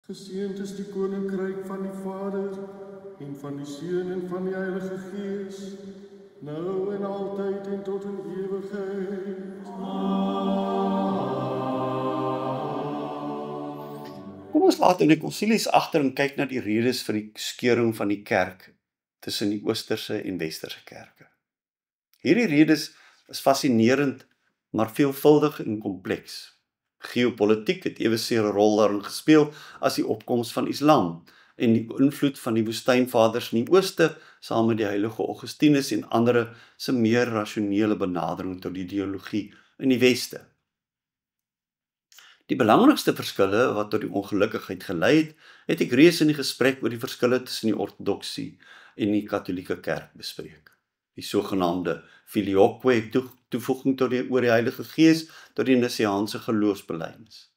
Geseënd is die koninkryk van die Vader en van die Seun en van die Heilige Gees, nou en altyd en tot in ewigheid. Kom ons laat in die konsilies agter en kyk na die redes vir die skeuring van die kerk tussen die Oosterse en Westerse kerke. Hierdie redes is fascinerend, maar veelvuldig en kompleks. Geopolitiek het ewenseer 'n rol daarin gespeel as die opkoms van Islam en die invloed van die woestynvaders in die Ooste saam met die heilige Augustinus en ander se meer rasionele benadering tot die ideologie in die Weste. Die belangrikste verskille wat tot die ongelukkigheid gelei het, het ek reeds in die gesprek oor die verskille tussen die ortodoksie en die katholieke kerk bespreek. Die sogenaamde filioque toevoeging oor die Heilige Gees tot die Nisiaanse geloofsbelijdenis.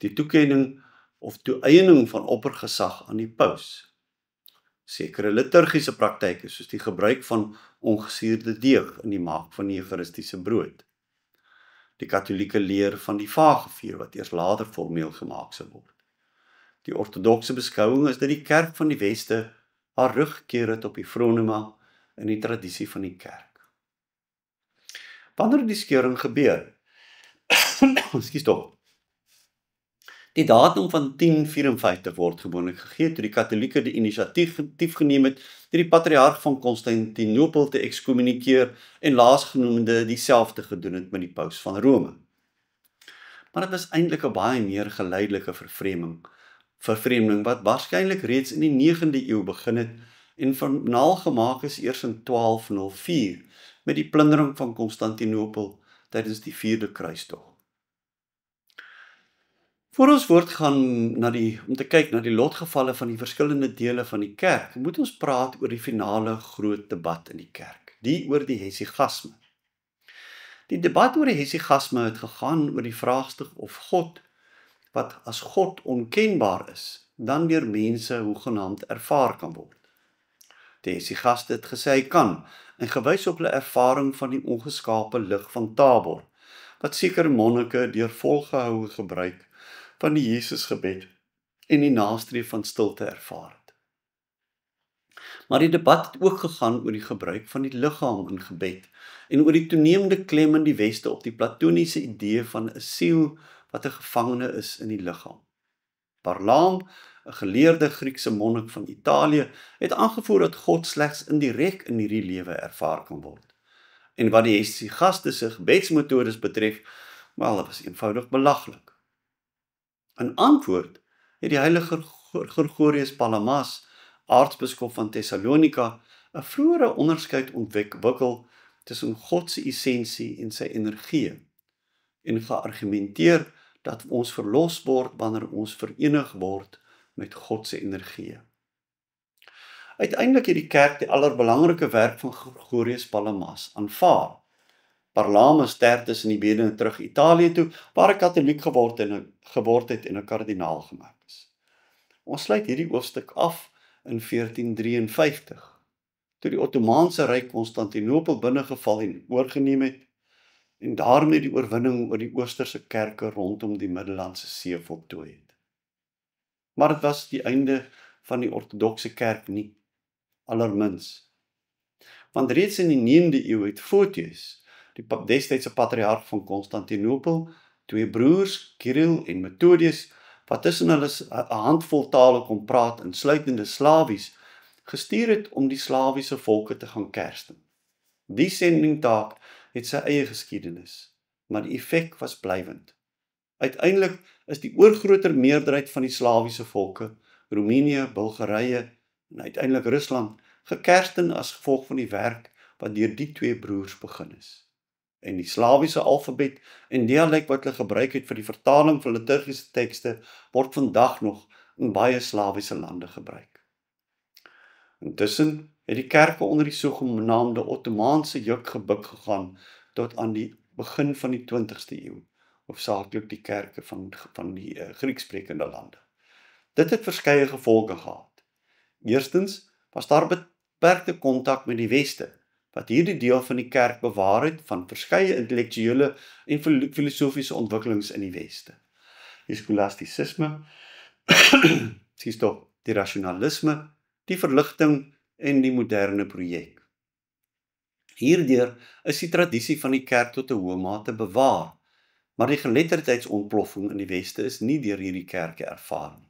Die toekenning of toeëiening van oppergesag aan die paus. Sekere liturgiese praktyke soos die gebruik van ongesuurde deeg in die maak van die eucharistiese brood. Die katholieke leer van die vagevuur wat eers later formeel gemaak sal word. Die ortodokse beskouing is dat die kerk van die Weste haar rug gekeer het op die fronema in die tradisie van die kerk. Wanneer die skeuring gebeur? Ekskuus tog. Die datum van 1054 word gewoonlik gegee toe die Katholieke die inisiatief geneem het deur die patriarg van Konstantinopel te ekskommunikeer en laasgenoemde dieselfde gedoen het met die paus van Rome. Maar dit was eintlik 'n baie meer geleidelike vervreemding wat waarskynlik reeds in die 9de eeu begin het en finaal gemaak is eers in 1204 met die plundering van Konstantinopel tydens die 4de kruistog. Voor ons voortgaan om te kyk na die lotgevalle van die verskillende dele van die kerk, moet ons praat oor die finale groot debat in die kerk, die oor die hesigasme. Die debat oor die hesigasme het gegaan oor die vraagstuk of God, wat as God onkenbaar is, dan deur mense hoegenaamd ervaar kan word. Die hesigaste het gesê hy kan, en gewys op hulle ervaring van die ongeskape lig van Tabor, wat sekere monnike deur volgehoue gebruik van die Jesusgebed en die nastreef van stilte ervaar het. Maar die debat het ook gegaan oor die gebruik van die liggaam in gebed en oor die toenemende klem in die Weste op die platoniese idee van 'n siel wat 'n gevangene is in die liggaam. Barlaam, 'n geleerde Griekse monnik van Italië, het aangevoer dat God slegs indirek in hierdie lewe ervaar kan word. En wat die hesigaste se gebedsmetodes betref, wel, dit was eenvoudig belaglik. In antwoord het die heilige Gregorius Palamas, aartsbiskop van Thessalonika, 'n vroeëre onderskeid ontwikkel tussen God se essensie en sy energie en geargumenteer dat ons verlos word wanneer ons verenig word met God se energie. Uiteindelik het die kerk die allerbelangrike werk van Gregorius Palamas aanvaar. Barlaam is sterftes in die bede terug Italië toe, waar hy katholiek geword het en 'n kardinaal gemaak is. Ons sluit hierdie hoofstuk af in 1453, toe die Ottomaanse Ryk Konstantinopel binnegeval en oorgeneem het, en daarmee die oorwinning oor die Oosterse kerke rondom die Middellandse See voltooi het. Maar dit was die einde van die ortodokse kerk nie, allermins. Want reeds in die 9de eeuw het Photius, die destydse patriarg van Konstantinopel, twee broers, Kirill en Methodius, wat tussen hulle 'n handvol tale kon praat, insluitende Slawies, gestuur het om die Slawiese volke te gaan kersten. Die sendingtaak het sy eie geskiedenis, maar die effek was blywend. Uiteindelik is die oorgroter meerderheid van die Slawiese volke, Roemenië, Bulgarië en uiteindelik Rusland, gekersten as gevolg van die werk wat deur die twee broers begin is. En die Slawiese alfabet en dialek wat hulle gebruik het vir die vertaling van liturgiese tekste word vandag nog in baie Slawiese lande gebruik. Intussen het die kerke onder die sogenaamde Ottomaanse juk gebuk gegaan tot aan die begin van die 20ste eeu, hoofsaaklik die kerke van die Grieksprekende lande. Dit het verskeie gevolge gehad. Eerstens was daar beperkte kontak met die Weste, wat hierdie deel van die kerk bewaar het van verskeie intellektuele en filosofiese ontwikkelings in die Weste. Die skolastisisme Sies tog, die rasionalisme, die verligting en die moderne projek. Hierdeur is die tradisie van die kerk tot 'n hoë mate bewaar, maar die geletterdheidsontploffing in die Weste is nie deur hierdie kerke ervaar nie.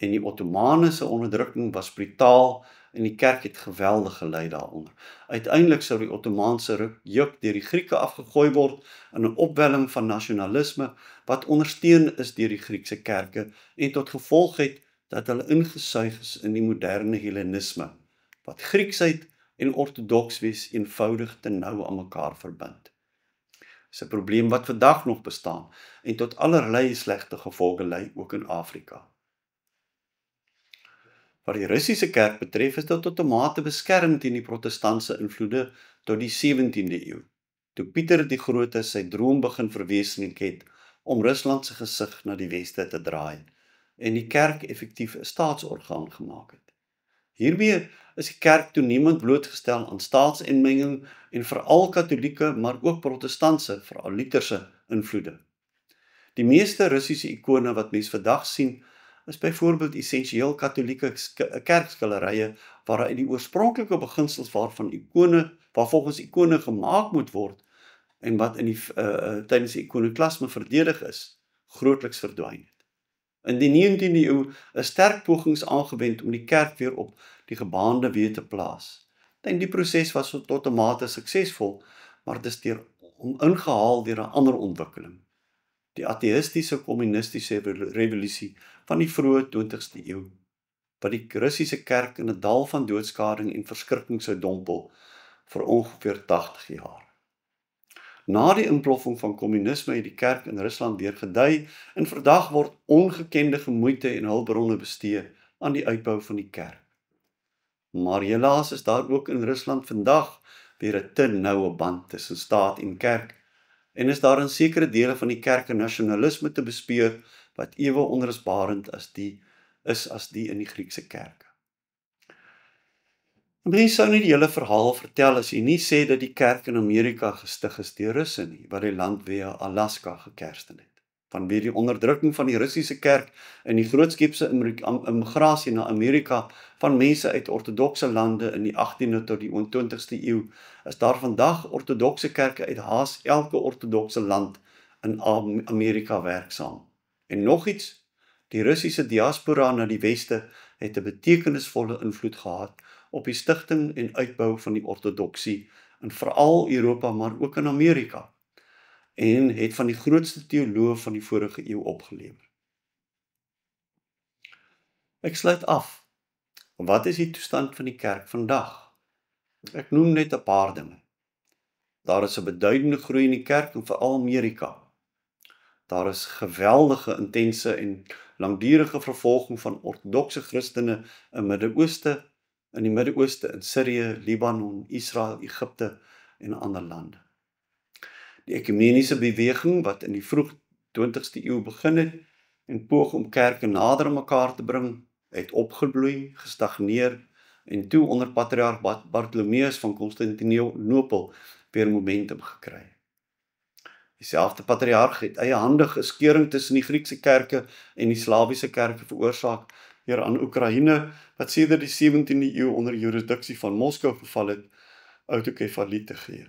En die Ottomane se onderdrukking was brutaal en die kerk het geweldig gelei daaronder. Uiteindelik sou die Ottomaanse juk deur die Grieke afgegooi word in 'n opwelling van nasionalisme wat ondersteun is deur die Griekse kerke en tot gevolg het dat hulle ingesuig is in die moderne Hellenisme, wat Grieksheid en ortodoks wees eenvoudig te nou aan mekaar verbind. Dis 'n probleem wat vandag nog bestaan en tot allerlei slegte gevolge lei ook in Afrika. Wat die Russiese kerk betref, is dit tot 'n mate beskerm teen die protestantse invloede tot die 17de eeu, toe Pieter die Grote sy droom begin verwesenlik het om Rusland se gesig na die Weste te draai en die kerk effektief 'n staatsorgaan gemaak het. Hiermee is die kerk toenemend blootgestel aan staatsinmenging en veral katholieke, maar ook protestantse, veral Lutherse invloede. Die meeste Russiese ikone wat mens vandag sien, is byvoorbeeld essensieel katholieke kerkskilderye waaruit die oorspronklike beginsels waarvolgens ikone gemaak moet word en wat in tydens die ikonoklasme verdedig is, grootliks verdwyn het. In die 19de eeu is sterk pogings aangewend om die kerk weer op die gebaande weë te plaas. En die proses was tot 'n mate suksesvol, maar dit is ingehaal deur 'n ander ontwikkeling. Die ateïstiese kommunistiese revolusie van die vroeë 20ste eeu, wat die Russiese kerk in 'n dal van doodskading en verskrikking sou dompel vir ongeveer 80 jaar. Na die inploffing van kommunisme het die kerk in Rusland weer gedei en vandag word ongekende moeite en hulpbronne bestee aan die uitbou van die kerk. Maar helaas is daar ook in Rusland vandag weer 'n te noue band tussen staat en kerk en is daar in sekere dele van die kerk 'n nasionalisme te bespeur wat ewe onrusbarend as die in die Griekse kerke. Mens sou nie die hele verhaal vertel as jy nie sê dat die kerk in Amerika gestig is deur Russe nie, wat die land via Alaska gekersten het. Vanweë die onderdrukking van die Russiese kerk en die grootskepse immigrasie na Amerika van mense uit ortodokse lande in die 18de tot die 20ste eeu, is daar vandag ortodokse kerke uit haas elke ortodokse land in Amerika werksaam. En nog iets, die Russiese diaspora na die Weste het 'n betekenisvolle invloed gehad op die stigting en uitbou van die ortodoksie in veral Europa, maar ook in Amerika, en het van die grootste teoloë van die vorige eeu opgelewer. Ek sluit af. Wat is die toestand van die kerk vandag? Ek noem net 'n paar dinge. Daar is 'n beduidende groei in die kerk in veral Amerika. Daar is geweldige, intense en langdurige vervolging van ortodokse Christene in die Midde-Ooste, in Sirië, Libanon, Israel, Egipte en ander lande. Die ekumeniese beweging wat in die vroeg 20ste eeu begin het en poog om kerke nader aan mekaar te bring, het opgebloei, gestagneer en toe onder patriarg Bartholomeus van Konstantinopel weer momentum gekry. Dieselfde patriarg het eiehandig 'n skeuring tussen die Griekse kerke en die Slawiese kerke veroorsaak deur aan Oekraïne, wat sedert die 17de eeu onder jurisdiksie van Moskou geval het, autokefalie te gee.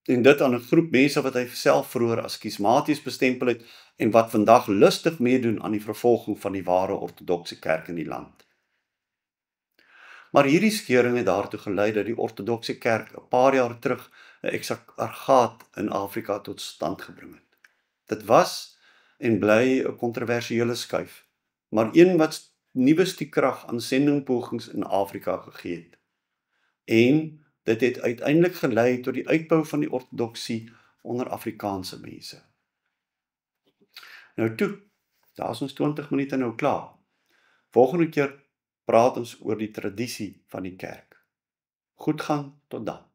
En dit aan 'n groep mense wat hy self vroeër as skismaties bestempel het en wat vandag lustig meedoen aan die vervolging van die ware ortodokse kerk in die land. Maar hierdie skeuring het daartoe gelei dat die ortodokse kerk 'n paar jaar terug 'n eksargaat in Afrika tot stand gebring het. Dit was en bly 'n kontroversiële skuif, maar een wat nuwe stiekrag aan sendingpogings in Afrika gegee het. En dit het uiteindelik gelei tot die uitbou van die ortodoksie onder Afrikaanse mense. Nou toe, daar is ons 20 minute nou klaar. Volgende keer praat ons oor die tradisie van die kerk. Goed gaan, tot dan.